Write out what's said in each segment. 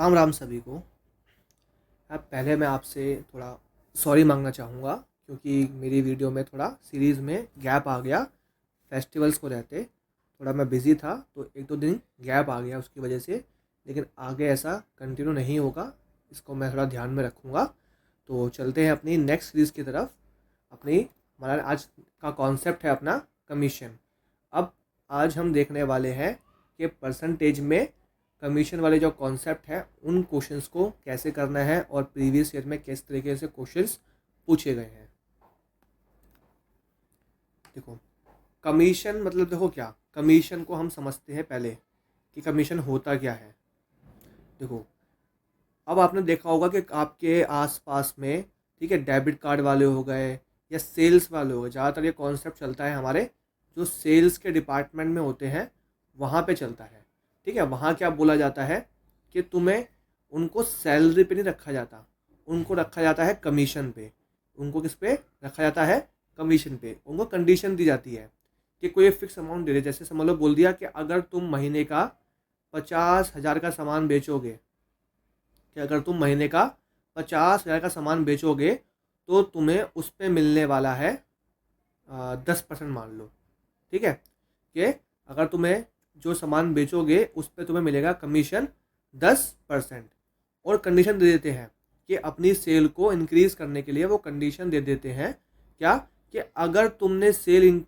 राम राम सभी को। अब पहले मैं आपसे थोड़ा सॉरी मांगना चाहूँगा क्योंकि मेरी वीडियो में थोड़ा सीरीज़ में गैप आ गया। फेस्टिवल्स को रहते थोड़ा मैं बिज़ी था तो एक दो दिन गैप आ गया उसकी वजह से, लेकिन आगे ऐसा कंटिन्यू नहीं होगा। इसको मैं थोड़ा ध्यान में रखूँगा। तो चलते हैं अपनी नेक्स्ट सीरीज़ की तरफ। अपनी हमारा आज का कॉन्सेप्ट है अपना कमीशन। अब आज हम देखने वाले हैं कि परसेंटेज में कमीशन वाले जो कॉन्सेप्ट है उन क्वेश्चंस को कैसे करना है और प्रीवियस ईयर में किस तरीके से क्वेश्चंस पूछे गए हैं। देखो, कमीशन मतलब देखो क्या, कमीशन को हम समझते हैं पहले कि कमीशन होता क्या है। देखो, अब आपने देखा होगा कि आपके आसपास में, ठीक है, डेबिट कार्ड वाले हो गए या सेल्स वाले हो गए, ज़्यादातर ये कॉन्सेप्ट चलता है हमारे जो सेल्स के डिपार्टमेंट में होते हैं वहाँ पे चलता है। ठीक है, वहाँ क्या बोला जाता है कि तुम्हें उनको सैलरी पे नहीं रखा जाता, उनको रखा जाता है कमीशन पे। उनको किस पे रखा जाता है? कमीशन पे। उनको कंडीशन दी जाती है कि कोई फिक्स अमाउंट दे दे। जैसे समझ लो, बोल दिया कि अगर तुम महीने का 50,000 का सामान बेचोगे, कि अगर तुम महीने का 50,000 का सामान बेचोगे तो तुम्हें उस पर मिलने वाला है 10% मान लो। ठीक है, कि अगर तुम्हें जो सामान बेचोगे उस पर तुम्हें मिलेगा कमीशन 10%। और कंडीशन दे देते हैं कि अपनी सेल को इंक्रीज करने के लिए वो कंडीशन दे देते हैं क्या, कि अगर तुमने सेल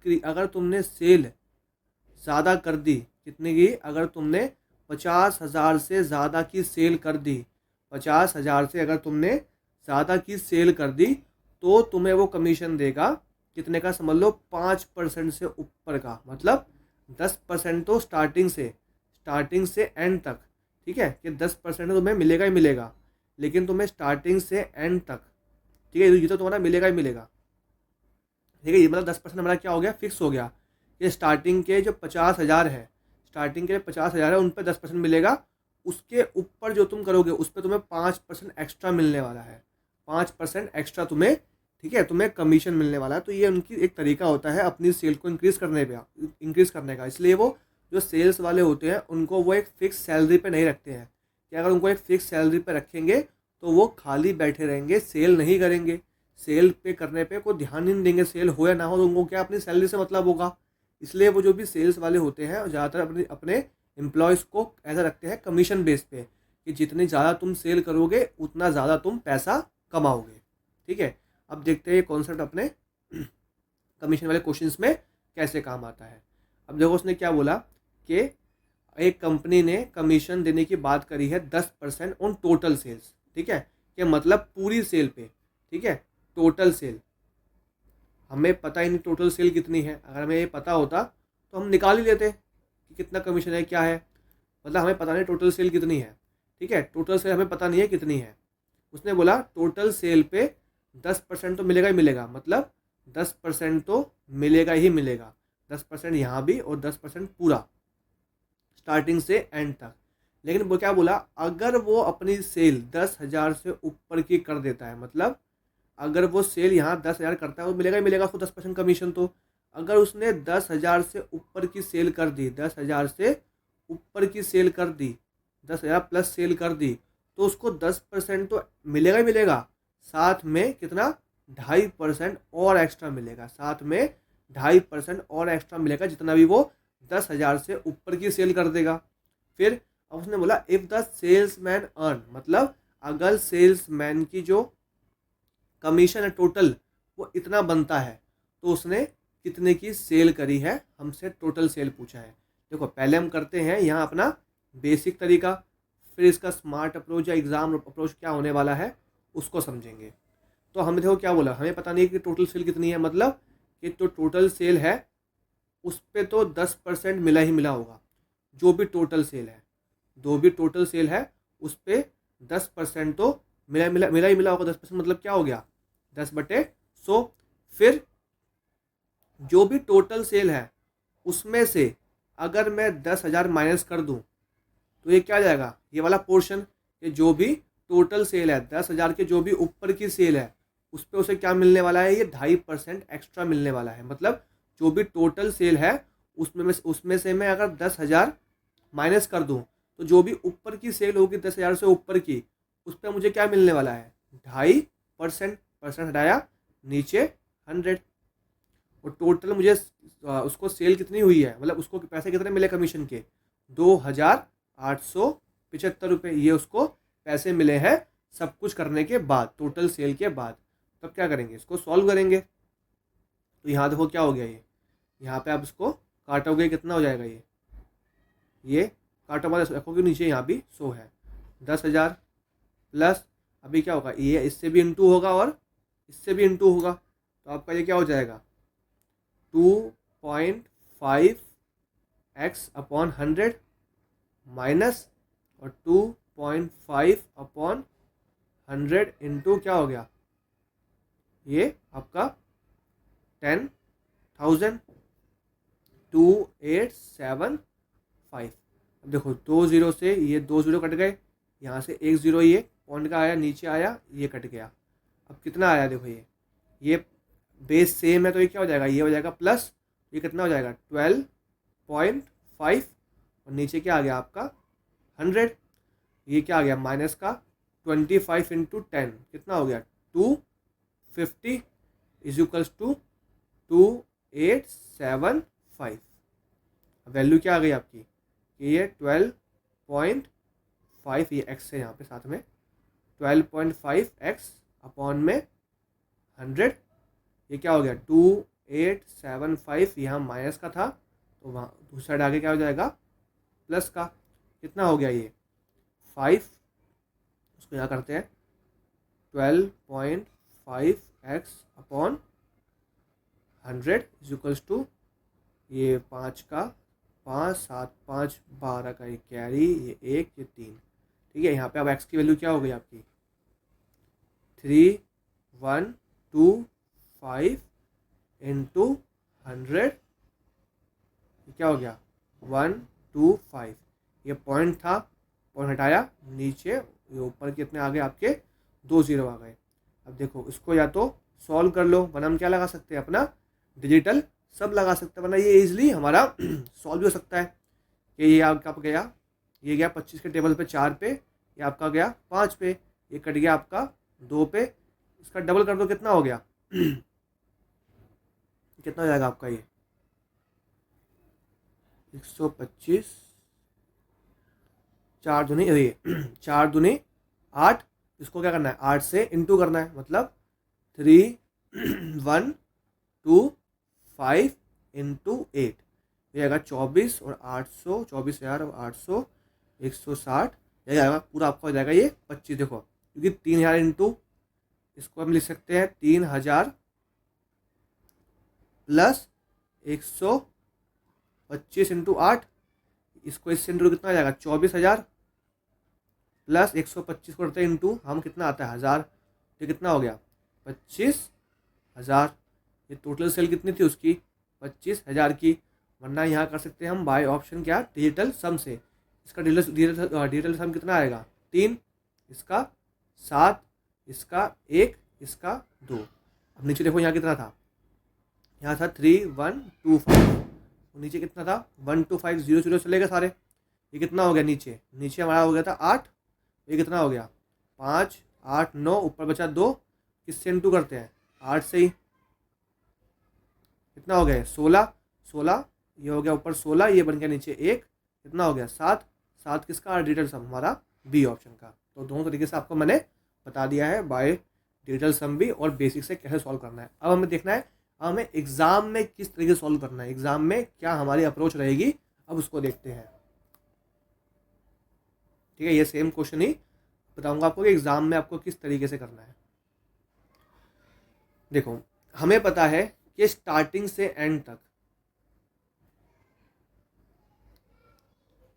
ज़्यादा कर दी, कितने की, अगर तुमने 50,000 से ज़्यादा की सेल कर दी, 50,000 से अगर तुमने ज़्यादा की सेल कर दी तो तुम्हें वो कमीशन देगा कितने का, समझ लो 5% से ऊपर का। मतलब 10% तो स्टार्टिंग से एंड तक। ठीक है, कि 10% तुम्हें मिलेगा ही मिलेगा, लेकिन तुम्हें स्टार्टिंग से एंड तक, ठीक है, ये तो तुम्हारा मिलेगा ही मिलेगा। ठीक है, ये मतलब 10% हमारा क्या हो गया, फिक्स हो गया कि स्टार्टिंग के जो 50,000 है, स्टार्टिंग के 50,000 है उन पर 10% मिलेगा। उसके ऊपर जो तुम करोगे उस पर तुम्हें 5% एक्स्ट्रा मिलने वाला है, 5% एक्स्ट्रा तुम्हें, ठीक है, तुम्हें कमीशन मिलने वाला है। तो ये उनकी एक तरीका होता है अपनी सेल को इंक्रीज करने का। इसलिए वो जो सेल्स वाले होते हैं उनको वो एक फिक्स सैलरी पे नहीं रखते हैं, कि अगर उनको एक फिक्स सैलरी पे रखेंगे तो वो खाली बैठे रहेंगे, सेल नहीं करेंगे। सेल पे करने पे कोई ध्यान नहीं देंगे, सेल हो या ना हो तो उनको क्या, अपनी सैलरी से मतलब होगा। इसलिए वो जो भी सेल्स वाले होते हैं ज़्यादातर अपने अपने एम्प्लॉयज़ को ऐसा रखते हैं कमीशन बेस पे, कि जितनी ज़्यादा तुम सेल करोगे उतना ज़्यादा तुम पैसा कमाओगे। ठीक है, अब देखते हैं ये कॉन्सेप्ट अपने कमीशन वाले क्वेश्चंस में कैसे काम आता है। अब देखो, उसने क्या बोला कि एक कंपनी ने कमीशन देने की बात करी है 10% ऑन टोटल सेल्स। ठीक है, कि मतलब पूरी सेल पे। ठीक है, टोटल सेल, हमें पता ही नहीं टोटल सेल कितनी है। अगर हमें ये पता होता तो हम निकाल ही लेते कि कितना कमीशन है, क्या है। मतलब हमें पता नहीं टोटल सेल कितनी है। ठीक है, टोटल सेल हमें पता नहीं है कितनी है। उसने बोला टोटल सेल पे 10% तो मिलेगा ही मिलेगा, मतलब 10% तो मिलेगा ही मिलेगा। 10% यहाँ भी और 10% पूरा, स्टार्टिंग से एंड तक। लेकिन वो क्या बोला, अगर वो अपनी सेल 10,000 से ऊपर की कर देता है, मतलब अगर वो सेल यहाँ 10,000 करता है वो मिलेगा ही मिलेगा उसको 10% कमीशन। तो अगर उसने 10,000 से ऊपर की सेल कर दी, 10,000 से ऊपर की सेल कर दी, 10,000 प्लस सेल कर दी, तो उसको 10% तो मिलेगा ही मिलेगा, साथ में कितना, 2.5% और एक्स्ट्रा मिलेगा। साथ में 2.5% और एक्स्ट्रा मिलेगा, जितना भी वो 10,000 से ऊपर की सेल कर देगा। फिर अब उसने बोला इफ़ द सेल्समैन अर्न, मतलब अगर सेल्समैन की जो कमीशन है टोटल वो इतना बनता है, तो उसने कितने की सेल करी है, हमसे टोटल सेल पूछा है। देखो, पहले हम करते हैं यहाँ अपना बेसिक तरीका, फिर इसका स्मार्ट अप्रोच या एग्ज़ाम अप्रोच क्या होने वाला है उसको समझेंगे। तो हमें देखो क्या बोला, हमें पता नहीं कि टोटल सेल कितनी है, मतलब कि तो टोटल सेल है उस पर तो 10% मिला ही मिला होगा। जो भी टोटल सेल है, जो भी टोटल सेल है उस पर 10% तो मिला ही मिला होगा। 10% मतलब क्या हो गया, 10/100। फिर जो भी टोटल सेल है उसमें से अगर मैं 10,000 माइनस कर दूं तो ये क्या आ जाएगा, ये वाला पोर्शन। ये जो भी टोटल सेल है 10,000 के जो भी ऊपर की सेल है उस पर उसे क्या मिलने वाला है, ये 2.5% एक्स्ट्रा मिलने वाला है। मतलब जो भी टोटल सेल है उसमें से मैं अगर 10,000 माइनस कर दूं तो जो भी ऊपर की सेल होगी 10,000 से ऊपर की, उस पर मुझे क्या मिलने वाला है, 2.5%। परसेंट हटाया, नीचे 100। और टोटल मुझे उसको सेल कितनी हुई है, मतलब उसको पैसे कितने मिले कमीशन के, 2,875 रुपये। ये उसको पैसे मिले हैं सब कुछ करने के बाद, टोटल सेल के बाद। तब क्या करेंगे, इसको सॉल्व करेंगे। तो यहाँ देखो क्या हो गया, ये यहाँ पे आप इसको काटोगे, कितना हो जाएगा, ये काटो बाद रखोगे नीचे, यहाँ भी 100 है। 10,000 प्लस अभी क्या होगा, ये इससे भी इंटू होगा और इससे भी इंटू होगा, तो आपका ये क्या हो जाएगा, 2.5x/100 माइनस और 2.5/100 इंटू क्या हो गया, ये आपका 10,000, 2875। अब देखो 2 जीरो से ये 2 जीरो कट गए, यहाँ से 1 जीरो ये पॉइंट का आया, नीचे आया, ये कट गया। अब कितना आया देखो, ये बेस सेम है तो ये क्या हो जाएगा, ये हो जाएगा प्लस, ये कितना हो जाएगा 12.5 और नीचे क्या आ गया आपका 100। ये क्या आ गया माइनस का 25 इंटू 10 कितना हो गया 250 इज इक्वल्स टू 2875। वैल्यू क्या आ गई आपकी कि ये 12.5, ये एक्स है यहाँ पे साथ में, 12.5x/100। ये क्या हो गया 2875, यहाँ माइनस का था तो वहाँ दूसरी साइड आगे क्या हो जाएगा प्लस का। कितना हो गया ये 5, उसको यहाँ करते हैं 12.5x/100 इज इक्वल्स टू ये 5 का 5, 7, 5, 12 का, ये कैरी, ये 1, ये 3। ठीक है, यहाँ पे अब x की वैल्यू क्या हो गई आपकी 3125 इंटू 100, क्या हो गया 125। ये पॉइंट था, पॉइंट हटाया, नीचे ये ऊपर कितने आ गए आपके 2 जीरो आ गए। अब देखो इसको या तो सॉल्व कर लो, वरना हम क्या लगा सकते हैं अपना डिजिटल सब लगा सकते हैं, वरना ये इजीली हमारा सॉल्व भी हो सकता है कि ये आपका गया, ये गया 25 के टेबल पे 4 पे, ये आपका गया 5 पे, ये कट गया आपका 2 पे, इसका डबल कर दो कितना हो गया कितना हो जाएगा आपका ये 125, 4 दूनी, ये 4 दूनी 8, इसको क्या करना है 8 से इंटू करना है, मतलब 3125 इंटू 8, ये आएगा 24 और 800, 24,000 और 800, 160, ये आएगा पूरा आपका हो जाएगा ये 25। देखो क्योंकि 3,000 इंटू, इसको हम लिख सकते हैं 3,000 प्लस 125 इंटू 8, इसको इससे इंटू कितना आ जाएगा 24,000 प्लस 125 करते हैं इंटू, हम कितना आता है 1000, ये कितना हो गया 25,000। ये टोटल सेल कितनी थी उसकी 25,000 की, वरना यहाँ कर सकते हैं हम बाय ऑप्शन क्या डिजिटल सम से। इसका डिजिटल सम कितना आएगा 3, इसका 7, इसका 1, इसका 2। अब नीचे देखो यहाँ कितना था, यहाँ था 3125, नीचे कितना था 125, 0 0 चलेगा सारे, ये कितना हो गया नीचे हमारा हो गया था 8, ये कितना हो गया 5, 8, 9, ऊपर बचा 2, किससे इंटू करते हैं 8 से ही, कितना हो गया 16, ये हो गया ऊपर 16, ये बन गया नीचे 1, कितना हो गया 7 किसका डिजिटल सम हमारा बी ऑप्शन का। तो दोनों तरीके से आपको मैंने बता दिया है बाय डिजिटल सम भी और बेसिक से कैसे सॉल्व करना है। अब हमें देखना है हमें एग्जाम में किस तरीके से सॉल्व करना है, एग्जाम में क्या हमारी अप्रोच रहेगी, अब उसको देखते हैं। ठीक है, ये सेम क्वेश्चन ही बताऊंगा आपको कि एग्जाम में आपको किस तरीके से करना है। देखो हमें पता है कि स्टार्टिंग से एंड तक,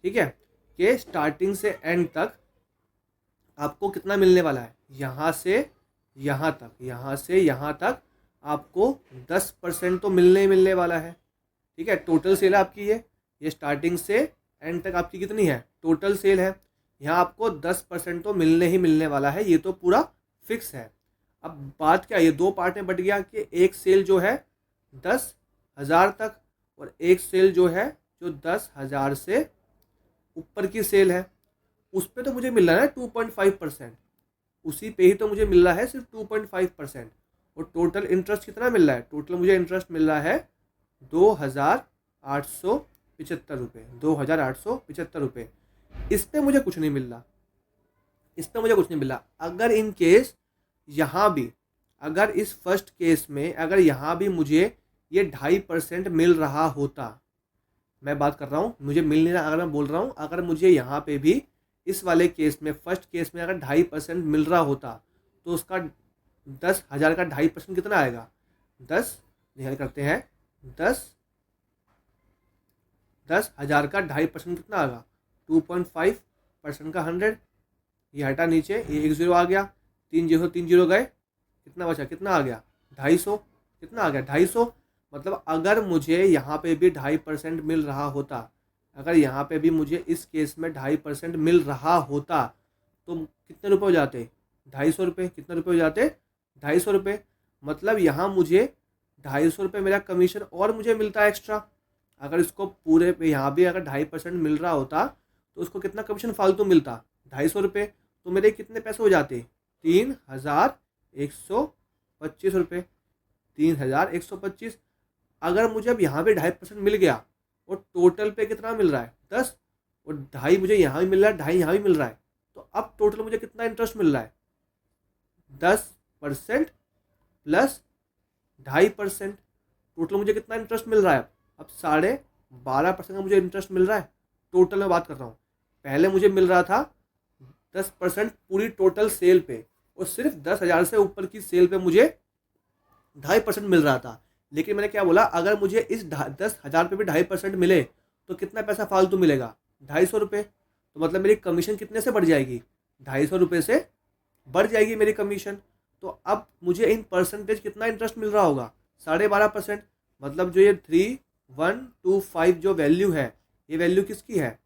ठीक है, कि स्टार्टिंग से एंड तक आपको कितना मिलने वाला है, यहाँ से यहाँ तक, यहाँ से यहाँ तक आपको 10% तो मिलने वाला है। ठीक है, टोटल सेल है आपकी, ये स्टार्टिंग से एंड तक आपकी कितनी है टोटल सेल है, यहाँ आपको 10% तो मिलने वाला है, ये तो पूरा फिक्स है। अब बात क्या है, ये दो पार्ट में बट गया कि एक सेल जो है 10,000 तक और एक सेल जो है जो 10,000 से ऊपर की सेल है, उस पर तो मुझे मिल रहा है ना 2.5%, उसी पे ही तो मुझे मिल रहा है सिर्फ 2.5%। और टोटल इंटरेस्ट कितना मिल रहा है? टोटल मुझे इंटरेस्ट मिल रहा है 2,875 रुपये, 2,875 रुपये। इस पे मुझे कुछ नहीं मिल रहा, इस पे मुझे कुछ नहीं मिल रहा। अगर इन केस यहाँ भी, अगर इस फर्स्ट केस में अगर यहाँ भी मुझे ये 2.5% मिल रहा होता, मैं बात कर रहा हूँ मुझे मिल नहीं रहा, अगर मैं बोल रहा हूँ अगर मुझे यहाँ पे भी इस वाले केस में, फर्स्ट केस में अगर 2.5% मिल रहा होता, तो उसका 10,000 का 2.5% कितना आएगा? 10 निकाल करते हैं, 10,000 का 2.5% कितना आएगा? 2.5% का 100, ये हटा नीचे, ये 1 0 आ गया, 3 0 3 0 गए, कितना बचा? कितना आ गया? 250। कितना आ गया? 250। मतलब अगर मुझे यहाँ पे भी 2.5% मिल रहा होता, अगर यहाँ पे भी मुझे इस केस में 2.5% मिल रहा होता, तो कितने रुपए हो जाते? 250 रुपये। कितने रुपये हो जाते? 250 रुपये। मतलब यहाँ मुझे 250 रुपये मेरा कमीशन और मुझे मिलता है एक्स्ट्रा। अगर इसको पूरे पे यहाँ भी अगर 2.5% मिल रहा होता, तो उसको कितना कमीशन फालतू मिलता? 250 रुपये। तो मेरे कितने पैसे हो जाते? 3,125 रुपये, 3,125। अगर मुझे अब यहाँ पे 2.5% मिल गया और टोटल पे कितना मिल रहा है? 10, और 2.5 मुझे यहाँ भी मिल रहा है, 2.5 यहाँ भी मिल रहा है, तो अब टोटल मुझे कितना इंटरेस्ट मिल रहा है? 10% प्लस 2.5%, टोटल मुझे कितना इंटरेस्ट मिल रहा है? अब 12.5% का मुझे इंटरेस्ट मिल रहा है। टोटल में बात कर रहा हूँ, पहले मुझे मिल रहा था 10% पूरी टोटल सेल पे, और सिर्फ 10,000 से ऊपर की सेल पे मुझे 2.5% मिल रहा था। लेकिन मैंने क्या बोला, अगर मुझे इस 10,000 पे भी 2.5% मिले, तो कितना पैसा फालतू मिलेगा? 250 रुपये। तो मतलब मेरी कमीशन कितने से बढ़ जाएगी? 250 रुपये से बढ़ जाएगी मेरी कमीशन। तो अब मुझे इन परसेंटेज कितना इंटरेस्ट मिल रहा होगा? 12.5%। मतलब जो ये 3,125 जो वैल्यू है, ये वैल्यू किसकी है?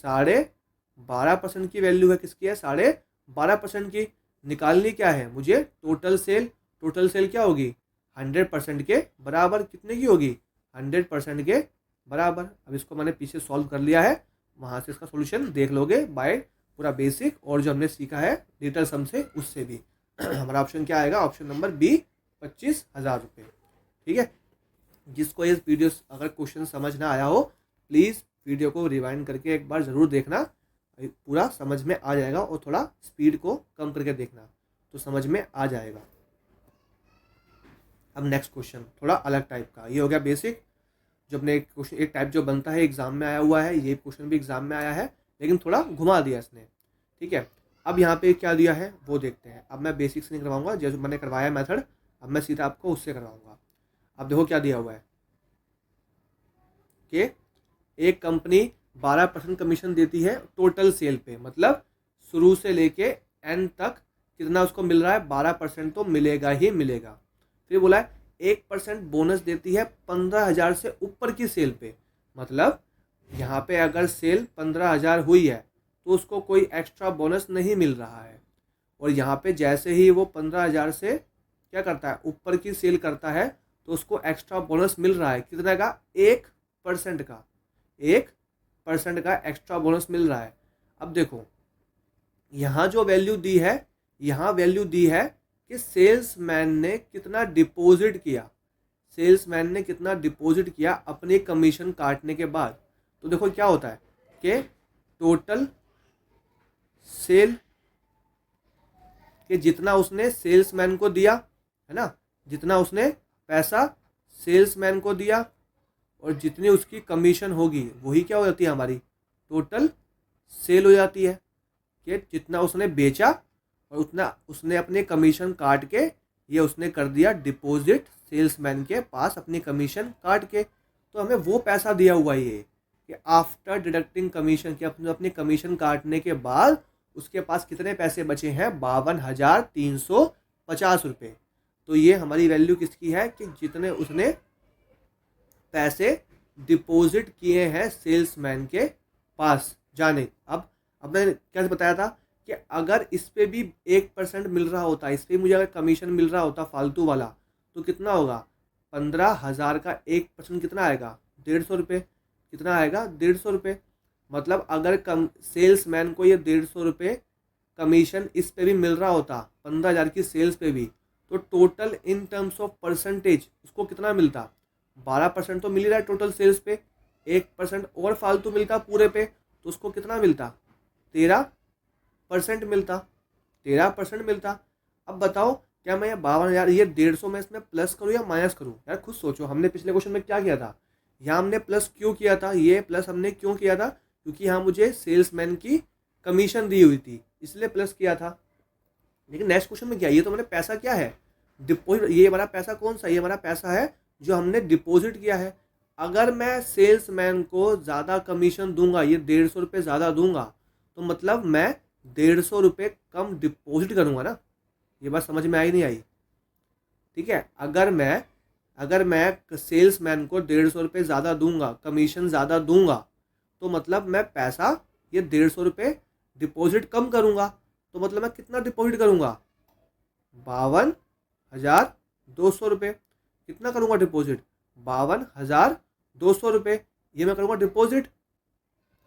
12.5% की वैल्यू है। किसकी है? 12.5% की। निकालनी क्या है मुझे? Total sale. टोटल सेल क्या होगी? 100% के बराबर। कितने की होगी? 100% के बराबर। अब इसको मैंने पीछे सॉल्व कर लिया है, वहाँ से इसका सॉल्यूशन देख लोगे बाय पूरा बेसिक, और जो हमने सीखा है डिजिटल सम से, उससे भी। हमारा ऑप्शन क्या आएगा? ऑप्शन नंबर बी, 25,000 रुपये। ठीक है। जिसको ये वीडियो अगर क्वेश्चन समझ ना आया हो, प्लीज़ वीडियो को रिवाइंड करके एक बार ज़रूर देखना, पूरा समझ में आ जाएगा, और थोड़ा स्पीड को कम करके देखना तो समझ में आ जाएगा। अब नेक्स्ट क्वेश्चन थोड़ा अलग टाइप का, ये हो गया बेसिक, जो अपने एक क्वेश्चन एक टाइप जो बनता है एग्जाम में आया हुआ है, ये क्वेश्चन भी एग्जाम में आया है, लेकिन थोड़ा घुमा दिया इसने। ठीक है। अब यहाँ पे क्या दिया है वो देखते हैं। अब मैं बेसिक से नहीं करवाऊंगा, जैसे मैंने करवाया मेथड, अब मैं सीधा आपको उससे करवाऊंगा। अब देखो क्या दिया हुआ है कि एक कंपनी 12% कमीशन देती है टोटल सेल पे, मतलब शुरू से लेके एंड तक कितना उसको मिल रहा है? 12% तो मिलेगा ही मिलेगा। फिर बोला है 1% बोनस देती है 15,000 से ऊपर की सेल पे, मतलब यहाँ पे अगर सेल 15,000 हुई है तो उसको कोई एक्स्ट्रा बोनस नहीं मिल रहा है, और यहाँ पे जैसे ही वो 15,000 से क्या करता है? ऊपर की सेल करता है, तो उसको एक्स्ट्रा बोनस मिल रहा है। कितने का? 1% का, 1% का एक्स्ट्रा बोनस मिल रहा है। अब देखो यहाँ जो वैल्यू दी है, यहाँ वैल्यू दी है कि सेल्समैन ने कितना डिपॉजिट किया, सेल्समैन ने कितना डिपॉजिट किया अपने कमीशन काटने के बाद। तो देखो क्या होता है कि टोटल सेल के जितना उसने सेल्समैन को दिया है ना, जितना उसने पैसा सेल्समैन को दिया, और जितनी उसकी कमीशन होगी वही क्या हो जाती है? हमारी टोटल सेल हो जाती है। कि जितना उसने बेचा और उतना उसने अपने कमीशन काट के, ये उसने कर दिया डिपॉजिट सेल्समैन के पास अपनी कमीशन काट के। तो हमें वो पैसा दिया हुआ है ये कि आफ्टर डिडक्टिंग कमीशन, कि अपने कमीशन काटने के बाद उसके पास कितने पैसे बचे हैं? 52,350 रुपये। तो ये हमारी वैल्यू किसकी है? कि जितने उसने पैसे डिपॉजिट किए हैं सेल्समैन के पास जाने। अब मैंने कैसे बताया था कि अगर इस पे भी 1% मिल रहा होता, इस पे मुझे अगर कमीशन मिल रहा होता फालतू वाला, तो कितना होगा? 15,000 का 1% कितना आएगा? 150 रुपये। कितना आएगा? 150 रुपये। मतलब अगर सेल्समैन को ये 150 रुपये कमीशन इस पे भी मिल रहा होता 15,000 की सेल्स पे भी, तो total in terms of percentage उसको कितना मिलता? 12% तो मिल ही रहा है टोटल सेल्स पे, 1% और फालतू मिलता पूरे पे, तो उसको कितना मिलता? 13% मिलता, 13% मिलता। अब बताओ क्या मैं ये 52,000 ये 150 में इसमें प्लस करूँ या माइनस करूँ? यार खुद सोचो, हमने पिछले क्वेश्चन में क्या किया था? यहाँ हमने प्लस क्यों किया था? ये प्लस हमने क्यों किया था? क्योंकि यहाँ मुझे सेल्समैन की कमीशन दी हुई थी, इसलिए प्लस किया था। लेकिन नेक्स्ट क्वेश्चन में क्या, ये तो मैंने पैसा क्या है? डिपॉजिट। ये हमारा पैसा कौन सा? ये हमारा पैसा है जो हमने डिपॉजिट किया है। अगर मैं सेल्समैन को ज़्यादा कमीशन दूंगा, ये 150 रुपये ज़्यादा दूंगा, तो मतलब मैं 150 रुपये कम डिपॉजिट करूंगा ना। ये बात समझ में आई नहीं आई? ठीक है, अगर मैं सेल्समैन को 150 रुपये ज़्यादा दूंगा, कमीशन ज़्यादा दूंगा, तो मतलब मैं पैसा ये 150 रुपये डिपॉजिट कम करूंगा, तो मतलब मैं कितना डिपॉजिट करूंगा? 52,200 रुपये। कितना करूंगा डिपॉजिट? 52,200 रुपये ये मैं करूंगा डिपॉजिट।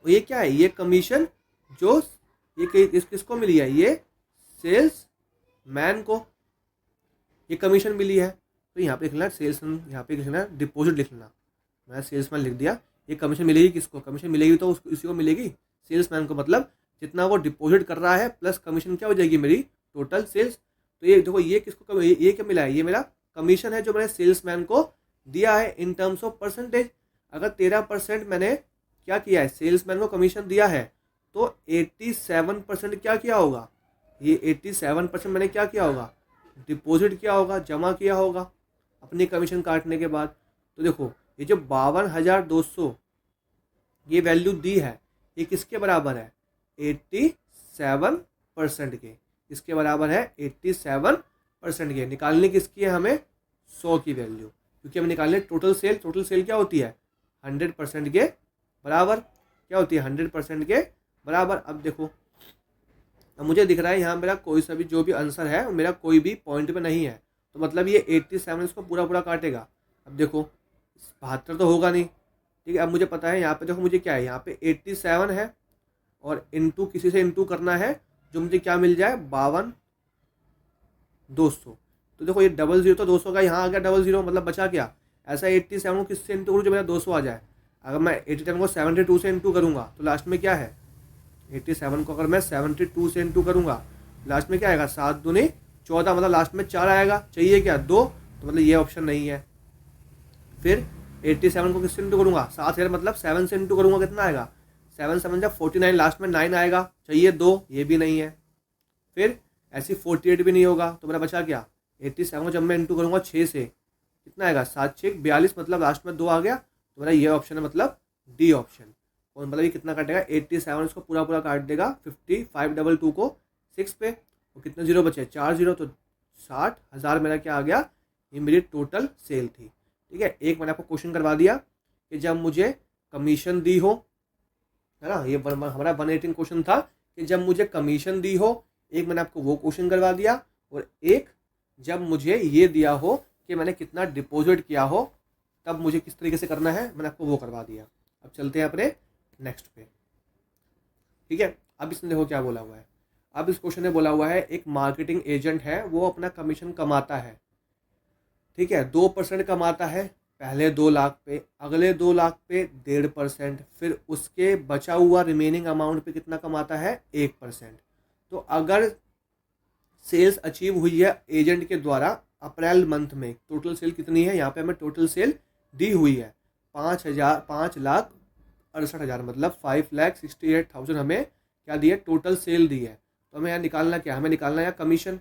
और ये क्या है? ये कमीशन जो ये किसको मिली है? ये सेल्स मैन को ये कमीशन मिली है। तो यहाँ पे लिखना सेल्समैन, यहाँ पे लिखना डिपॉजिट लिख लेना। मैं सेल्समैन लिख दिया। ये कमीशन मिलेगी किसको? कमीशन मिलेगी तो इसी को मिलेगी, सेल्समैन को। मतलब जितना वो डिपॉजिट कर रहा है प्लस कमीशन क्या हो जाएगी मेरी? Total sales. तो ये देखो, ये किसको ये क्या मिला है? ये मेरा कमीशन है जो मैंने सेल्समैन को दिया है इन टर्म्स ऑफ परसेंटेज। अगर 13% मैंने क्या किया है? सेल्समैन को कमीशन दिया है, तो 87% क्या किया होगा? ये 87% मैंने क्या किया होगा? डिपॉजिट किया होगा, जमा किया होगा अपनी कमीशन काटने के बाद। तो देखो, ये जो 52,200 ये वैल्यू दी है, ये किसके बराबर है? 87% के। इसके बराबर है 87% के। निकालने किसकी है हमें? 100 की वैल्यू, क्योंकि हमें निकालने टोटल सेल। टोटल सेल क्या होती है? 100% के बराबर। क्या होती है? 100% के बराबर। अब देखो, अब मुझे दिख रहा है यहाँ मेरा कोई सा भी जो भी आंसर है मेरा कोई भी पॉइंट पे नहीं है, तो मतलब ये 87 इसको पूरा पूरा काटेगा। अब देखो 72 तो होगा नहीं। ठीक है, अब मुझे पता है यहाँ पे देखो मुझे क्या है, यहाँ पे 87 है और इंटू किसी से इंटू करना है, जो मुझे क्या मिल जाए? 52,200। तो देखो ये डबल जीरो तो 200 का यहाँ आ गया, डबल जीरो मतलब बचा क्या? ऐसा 87 को किससे इंटू करूँ जो मेरा 200 आ जाए? अगर मैं 87 को 72 से इंटू करूँगा तो लास्ट में क्या है? 87 को अगर मैं 72 से इंटू करूँगा लास्ट में क्या आएगा? 7 दूनी 14, मतलब लास्ट में 4 आएगा। चाहिए क्या? 2। तो मतलब ये ऑप्शन नहीं है। फिर 87 को किससे इंटू करूँगा? 7 मतलब 7 से इंटू करूँगा, कितना आएगा? 7 7 जब 49, लास्ट में 9 आएगा। चाहिए 2, ये भी नहीं है। फिर ऐसी 48 भी नहीं होगा, तो मेरा बचा क्या? 87 को जब मैं इंटू करूँगा 6 से, कितना आएगा? 7 6 42, मतलब लास्ट में 2 आ गया। तो मेरा ये ऑप्शन है, मतलब डी ऑप्शन। और मतलब ये कितना काटेगा? 87 इसको पूरा पूरा काट देगा 5522 को 6 पे, और कितने जीरो बचे? 4 जीरो। तो 60,000 मेरा क्या आ गया? ये मेरी टोटल सेल थी। ठीक है, एक मैंने आपको क्वेश्चन करवा दिया कि जब मुझे कमीशन दी हो, है ना, ये हमारा 118 क्वेश्चन था कि जब मुझे कमीशन दी हो। एक मैंने आपको वो क्वेश्चन करवा दिया, और एक जब मुझे ये दिया हो कि मैंने कितना डिपॉजिट किया हो, तब मुझे किस तरीके से करना है मैंने आपको वो करवा दिया। अब चलते हैं अपने नेक्स्ट पे। ठीक है, अब इसने देखो क्या बोला हुआ है। अब इस क्वेश्चन में बोला हुआ है एक मार्केटिंग एजेंट है, वो अपना कमीशन कमाता है। ठीक है, 2% कमाता है पहले 2 लाख पे, अगले 2 लाख पे 1.5%, फिर उसके बचा हुआ रिमेनिंग अमाउंट पे कितना कमाता है? 1%। तो अगर सेल्स अचीव हुई है एजेंट के द्वारा अप्रैल मंथ में, टोटल सेल कितनी है? यहाँ पे हमें टोटल सेल दी हुई है 5,68,000, मतलब 5,68,000 हमें क्या दी है? टोटल सेल दी है। तो हमें यहाँ निकालना क्या? हमें निकालना है यहाँ कमीशन।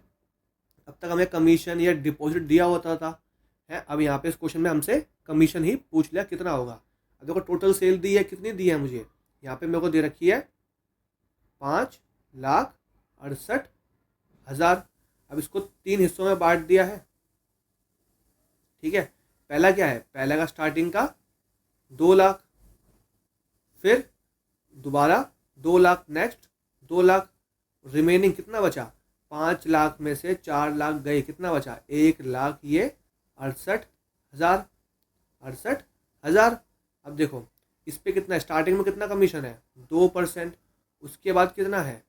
अब तक हमें कमीशन या डिपॉजिट दिया होता था है, अब यहाँ पे इस क्वेश्चन में हमसे कमीशन ही पूछ लिया कितना होगा। अब देखो टोटल सेल दी है, कितनी दी है मुझे? यहाँ पे मेरे को दे रखी है 5,68,000। अब इसको 3 हिस्सों में बांट दिया है। ठीक है, पहला क्या है? पहला का स्टार्टिंग का 2 लाख, फिर दोबारा 2 लाख, नेक्स्ट 2 लाख, रिमेनिंग कितना बचा? 5 लाख में से 4 लाख गए, कितना बचा? 1 लाख, ये 68,000। 68,000। अब देखो इस पे कितना है, स्टार्टिंग में कितना कमीशन है 2%, उसके बाद कितना है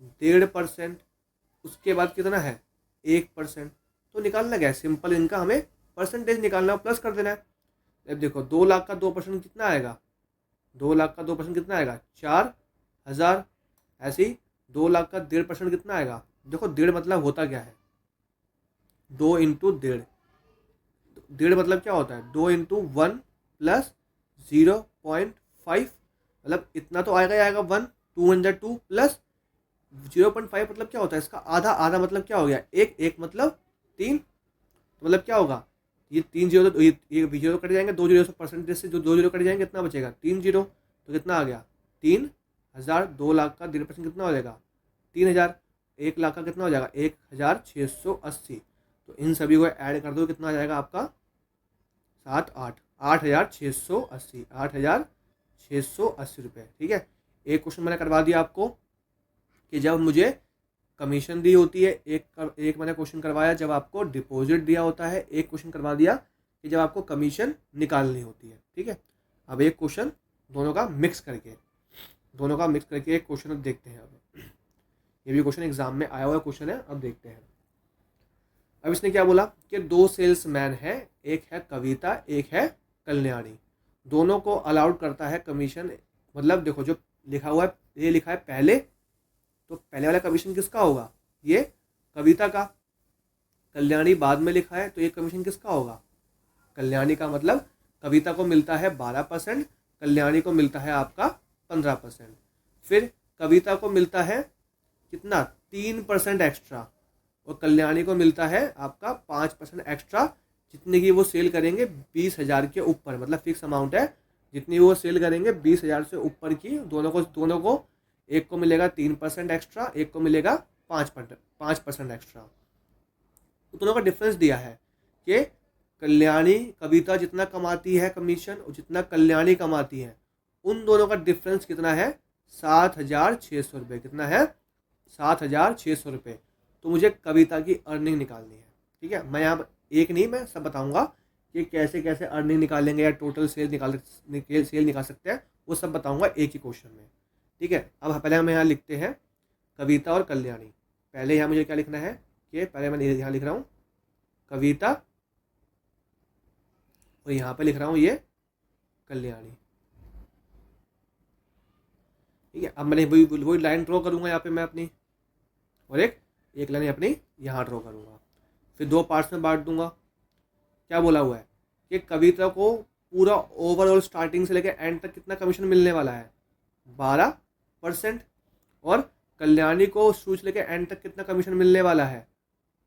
1.5%, उसके बाद कितना है 1%। तो निकालना क्या है, सिंपल इनका हमें परसेंटेज निकालना, प्लस कर देना है। अब देखो 2 लाख का 2% कितना आएगा, 2 लाख का 2% कितना आएगा 4,000। ऐसे ही 2 लाख का 1.5% कितना आएगा, देखो 1.5 मतलब होता क्या है, 2 इंटू 1.5, 1.5 मतलब क्या होता है 2 इंटू 1 प्लस 0.5, मतलब इतना तो आएगा ही आएगा 1, 2 × 2 प्लस 0.5 मतलब क्या होता है इसका आधा, आधा मतलब क्या हो गया 1, 1 मतलब 3, तो मतलब क्या होगा ये 3 जीरो, तो ये जीरो कट जाएंगे, 2 जीरो से परसेंटेज से जो 2 जीरो कट जाएंगे कितना बचेगा 3 जीरो, तो कितना आ गया 3,000। 2 लाख का 1.5% कितना हो जाएगा 3,000। 1 लाख का कितना हो जाएगा 1,680। तो इन सभी को ऐड कर दो, कितना आ जाएगा आपका 7, 8, 8,680, 8,680 रुपये। ठीक है, एक क्वेश्चन मैंने करवा दिया आपको कि जब मुझे कमीशन दी होती है, एक मैंने क्वेश्चन करवाया जब आपको डिपॉजिट दिया होता है, एक क्वेश्चन करवा दिया कि जब आपको कमीशन निकालनी होती है। ठीक है, अब एक क्वेश्चन दोनों का मिक्स करके एक क्वेश्चन अब देखते हैं। अब ये भी क्वेश्चन एग्जाम में आया हुआ क्वेश्चन है, अब देखते हैं। अब इसने क्या बोला कि 2 सेल्समैन है, एक है कविता एक है कल्याणी, दोनों को अलाउड करता है कमीशन। मतलब देखो जो लिखा हुआ है, ये लिखा है पहले, तो पहले वाला कमीशन किसका होगा, ये कविता का। कल्याणी बाद में लिखा है, तो ये कमीशन किसका होगा, कल्याणी का। मतलब कविता को मिलता है 12%, कल्याणी को मिलता है आपका 15%। फिर कविता को मिलता है कितना 3% एक्स्ट्रा, और कल्याणी को मिलता है आपका 5% एक्स्ट्रा, जितने की वो सेल करेंगे 20,000 के ऊपर, मतलब फिक्स अमाउंट है, जितनी वो सेल करेंगे 20,000 से ऊपर की, दोनों को एक को मिलेगा 3% एक्स्ट्रा, एक को मिलेगा 5% एक्स्ट्रा। दोनों का डिफरेंस दिया है कि कल्याणी कविता जितना कमाती है कमीशन और जितना कल्याणी कमाती है, उन दोनों का डिफरेंस कितना है 7,600 रुपये। कितना है 7,600 रुपये। तो मुझे कविता की अर्निंग निकालनी है। ठीक है, मैं यहाँ एक नहीं, मैं सब बताऊंगा कि कैसे कैसे अर्निंग निकालेंगे या टोटल सेल निकाल सकते हैं, वो सब बताऊंगा एक ही क्वेश्चन में। ठीक है, अब पहले हम यहाँ लिखते हैं कविता और कल्याणी। पहले यहाँ मुझे क्या लिखना है कि पहले मैं यहाँ लिख रहा हूँ कविता और यहाँ पे लिख रहा हूँ ये कल्याणी। ठीक है, अब मैंने वही लाइन ड्रॉ करूँगा यहाँ पे मैं अपनी, और एक लाइन अपनी यहाँ ड्रॉ करूँगा, फिर 2 पार्ट्स में बांट दूंगा। क्या बोला हुआ है कि कविता को पूरा ओवरऑल स्टार्टिंग से लेकर एंड तक कितना कमीशन मिलने वाला है 12%, और कल्याणी को शुरू से लेकर एंड तक कितना कमीशन मिलने वाला है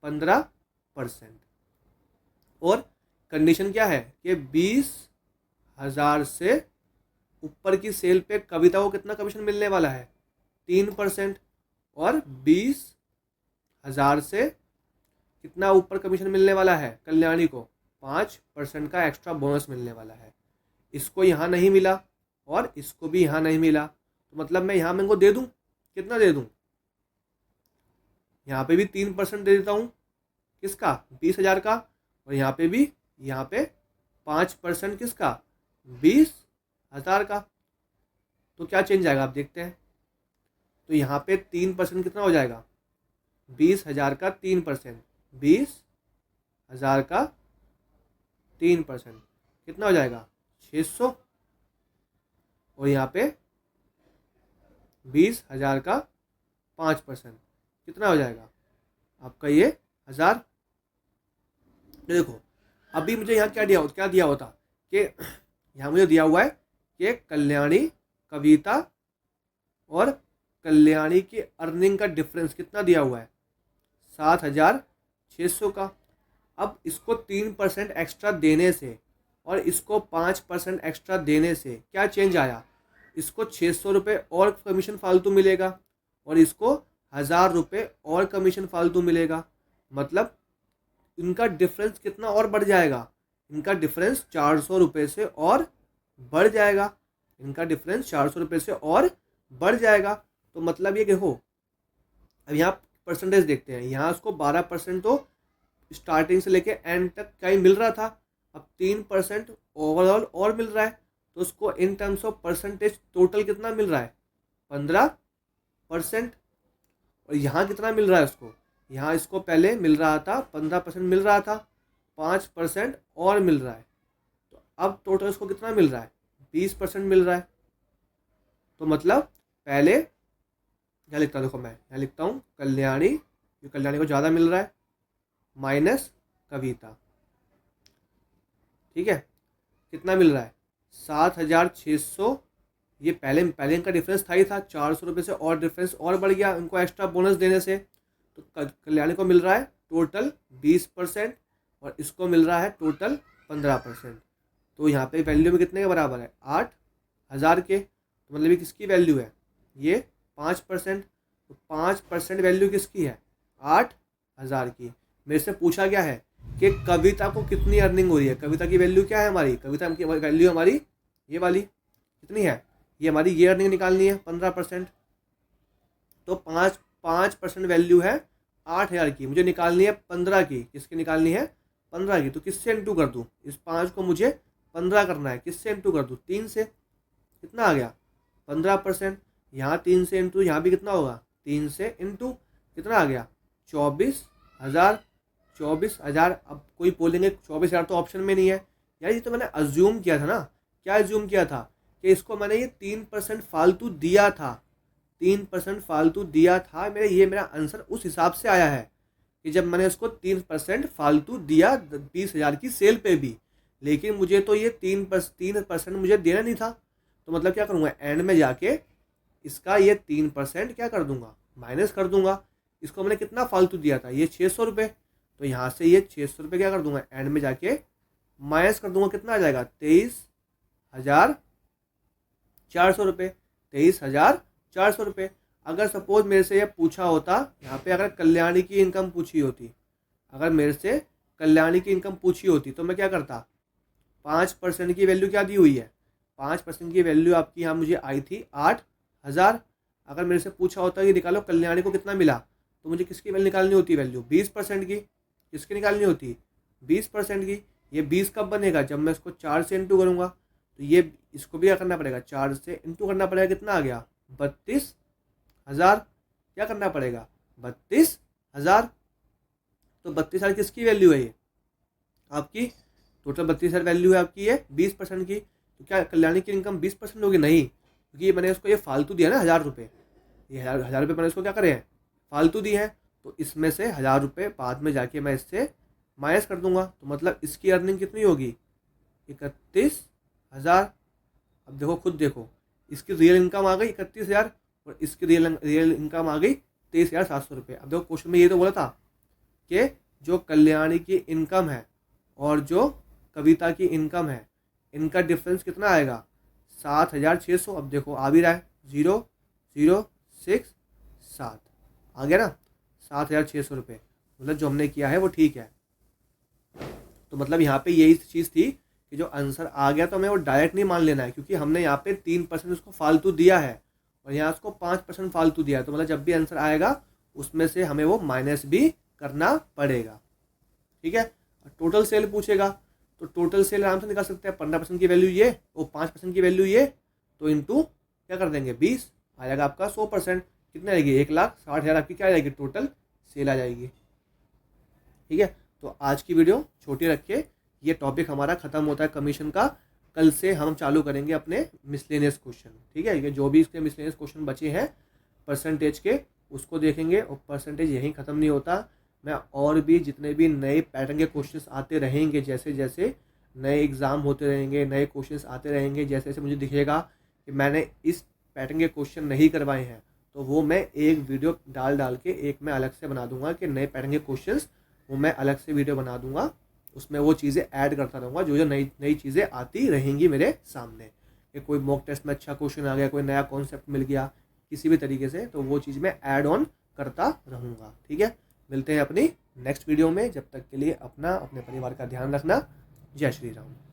15%। और कंडीशन क्या है कि 20,000 से ऊपर की सेल पे कविता को कितना कमीशन मिलने वाला है 3%, और 20,000 से कितना ऊपर कमीशन मिलने वाला है कल्याणी को 5% का एक्स्ट्रा बोनस मिलने वाला है। इसको यहाँ नहीं मिला और इसको भी यहाँ नहीं मिला, तो मतलब मैं यहाँ इनको दे दूँ, कितना दे दूँ, यहाँ पे भी 3% दे देता हूँ किसका 20,000 का, और यहाँ पे भी, यहाँ पे 5% किसका 20,000 का। तो क्या चेंज आएगा आप देखते हैं। तो यहाँ पे 3% कितना हो जाएगा 20,000 का 3%, 20,000 का 3% कितना हो जाएगा 600, और यहाँ पे 20,000 का 5% कितना हो जाएगा आपका ये 1,000। देखो अभी मुझे यहाँ क्या दिया होता कि यहाँ मुझे दिया हुआ है कि कल्याणी कविता और कल्याणी की अर्निंग का डिफरेंस कितना दिया हुआ है 7,600 का। अब इसको 3% एक्स्ट्रा देने से और इसको 5% एक्स्ट्रा देने से क्या चेंज आया, इसको 600 रुपये और कमीशन फालतू मिलेगा और इसको 1,000 रुपये और कमीशन फालतू मिलेगा। मतलब इनका डिफरेंस कितना और बढ़ जाएगा, इनका डिफरेंस 400 रुपये से और बढ़ जाएगा, इनका डिफरेंस 400 रुपये से और बढ़ जाएगा। तो मतलब ये कि हो, अब यहाँ परसेंटेज देखते हैं, यहाँ उसको 12% तो स्टार्टिंग से लेके एंड तक क्या ही मिल रहा था, अब 3% ओवरऑल और मिल रहा है, तो उसको in terms of percentage total कितना मिल रहा है, 15%। और यहाँ कितना मिल रहा है उसको, यहाँ इसको पहले मिल रहा था 15% मिल रहा था, 5% और मिल रहा है, तो अब टोटल उसको कितना मिल रहा है, 20% मिल रहा है। तो मतलब पहले यहाँ लिखता हूँ, देखो मैं यहाँ लिखता हूँ कल्याणी, जो कल्याणी को ज़्यादा मिल रहा है, माइनस कविता। ठीक है, कितना मिल रहा है, 7,600। ये पहले इनका डिफरेंस था ही था, 400 रुपये से और डिफरेंस और बढ़ गया इनको एक्स्ट्रा बोनस देने से। तो कल्याणी को मिल रहा है टोटल 20% और इसको मिल रहा है टोटल 15%। तो यहाँ पे वैल्यू में कितने के बराबर है, 8,000 के। तो मतलब ये किसकी वैल्यू है, ये 5%। तो 5% वैल्यू किसकी है, 8,000 की। मेरे से पूछा गया है कि कविता को कितनी अर्निंग हो रही है। कविता की वैल्यू क्या है हमारी, कविता की वैल्यू हमारी ये वाली कितनी है, ये हमारी ये अर्निंग निकालनी है 15%। तो 5% वैल्यू है 8,000 की, मुझे निकालनी है 15 की। किसकी निकालनी है, 15 की। तो किससे इंटू कर दूँ, इस 5 को मुझे 15 करना है, किससे इंटू कर दूँ, 3 से। कितना आ गया, 15%। यहाँ 3 से इंटू, यहाँ भी कितना होगा, 3 से इंटू, कितना आ गया, 24,000। 24,000। अब कोई बोलेंगे 24,000 तो ऑप्शन में नहीं है। यार ये तो मैंने अज्यूम किया था ना, क्या अज्यूम किया था कि इसको मैंने ये 3% फालतू दिया था, 3% फालतू दिया था। मेरा आंसर उस हिसाब से आया है कि जब मैंने इसको 3% फालतू दिया 20,000 की सेल पे भी, लेकिन मुझे तो ये 3% मुझे देना नहीं था। तो मतलब क्या करूँगा, एंड में जाके इसका ये 3% क्या कर दूंगा, माइनस कर दूंगा। इसको मैंने कितना फालतू दिया था, ये 600 रुपये। तो यहाँ से ये 600 रुपये क्या कर दूंगा, एंड में जाके माइनस कर दूंगा। कितना आ जाएगा, 23,400 रुपये। 23,400 रुपये। अगर सपोज मेरे से ये पूछा होता, यहाँ पे अगर कल्याणी की इनकम पूछी होती, अगर मेरे से कल्याणी की इनकम पूछी होती तो मैं क्या करता, 5% की वैल्यू क्या दी हुई है, 5% की वैल्यू आपकी यहाँ मुझे आई थी 8,000। अगर मेरे से पूछा होता कि निकालो कल्याणी को कितना मिला, तो मुझे किसकी वैल्यू निकालनी होती, वैल्यू 20% की। किसकी निकालनी होती, 20% की। ये 20 कब बनेगा, जब मैं इसको 4 से इंटू करूँगा। तो ये इसको भी क्या करना पड़ेगा, 4 से इंटू करना पड़ेगा। कितना आ गया, 32,000। क्या करना पड़ेगा, 32,000। तो 32,000 किसकी वैल्यू है, ये आपकी टोटल 32,000 वैल्यू है आपकी ये 20% की। तो क्या कल्याणी की इनकम 20% होगी, नहीं, क्योंकि मैंने उसको ये फालतू दिया ना 1,000 रुपये। ये हज़ार रुपये मैंने उसको क्या करे हैं, फालतू दी है। तो इसमें से 1,000 रुपये बाद में जाके मैं इससे माइनस कर दूंगा। तो मतलब इसकी अर्निंग कितनी होगी, 31,000। अब देखो, खुद देखो, इसकी रियल इनकम आ गई 31,000 और इसकी रियल इनकम आ गई 23,700 रुपये। अब देखो क्वेश्चन में ये तो बोला था कि जो कल्याणी की इनकम है और जो कविता की इनकम है, इनका डिफरेंस कितना आएगा, 7,600। अब देखो आ भी रहा है, 0,067 आ गया ना, 7,600 रुपये। मतलब जो हमने किया है वो ठीक है। तो मतलब यहाँ पे यही चीज़ थी कि जो आंसर आ गया तो हमें वो डायरेक्ट नहीं मान लेना है, क्योंकि हमने यहाँ पे 3% उसको फालतू दिया है और यहाँ उसको 5% फालतू दिया है। तो मतलब जब भी आंसर आएगा उसमें से हमें वो माइनस भी करना पड़ेगा। ठीक है, टोटल सेल पूछेगा तो टोटल सेल आराम से निकाल सकते हैं। 15% की वैल्यू ये और 5% की वैल्यू ये, तो इंटू क्या कर देंगे, 20 आ जाएगा आपका 100%। कितनी आएगी, 1,60,000 आपकी क्या आ जाएगी, टोटल सेल आ जाएगी। ठीक है, तो आज की वीडियो छोटी रखिए, ये टॉपिक हमारा ख़त्म होता है कमीशन का। कल से हम चालू करेंगे अपने मिसलेनियस क्वेश्चन। ठीक है, ये जो भी इसके मिसलेनियस क्वेश्चन बचे हैं परसेंटेज के, उसको देखेंगे। और परसेंटेज यहीं ख़त्म नहीं होता, मैं और भी जितने भी नए पैटर्न के क्वेश्चंस आते रहेंगे, जैसे जैसे नए एग्ज़ाम होते रहेंगे, नए क्वेश्चंस आते रहेंगे, जैसे जैसे मुझे दिखेगा कि मैंने इस पैटर्न के क्वेश्चन नहीं करवाए हैं, तो वो मैं एक वीडियो डाल के एक मैं अलग से बना दूंगा कि नए पैटर्न के क्वेश्चंस, वो मैं अलग से वीडियो बना दूंगा। उसमें वो चीज़ें ऐड करता रहूँगा, जो जो नई नई चीज़ें आती रहेंगी मेरे सामने। कि कोई मॉक टेस्ट में अच्छा क्वेश्चन आ गया, कोई नया कॉन्सेप्ट मिल गया किसी भी तरीके से, तो वो चीज़ मैं ऐड ऑन करता रहूँगा। ठीक है, मिलते हैं अपनी नेक्स्ट वीडियो में। जब तक के लिए अपना, अपने परिवार का ध्यान रखना। जय श्री राम।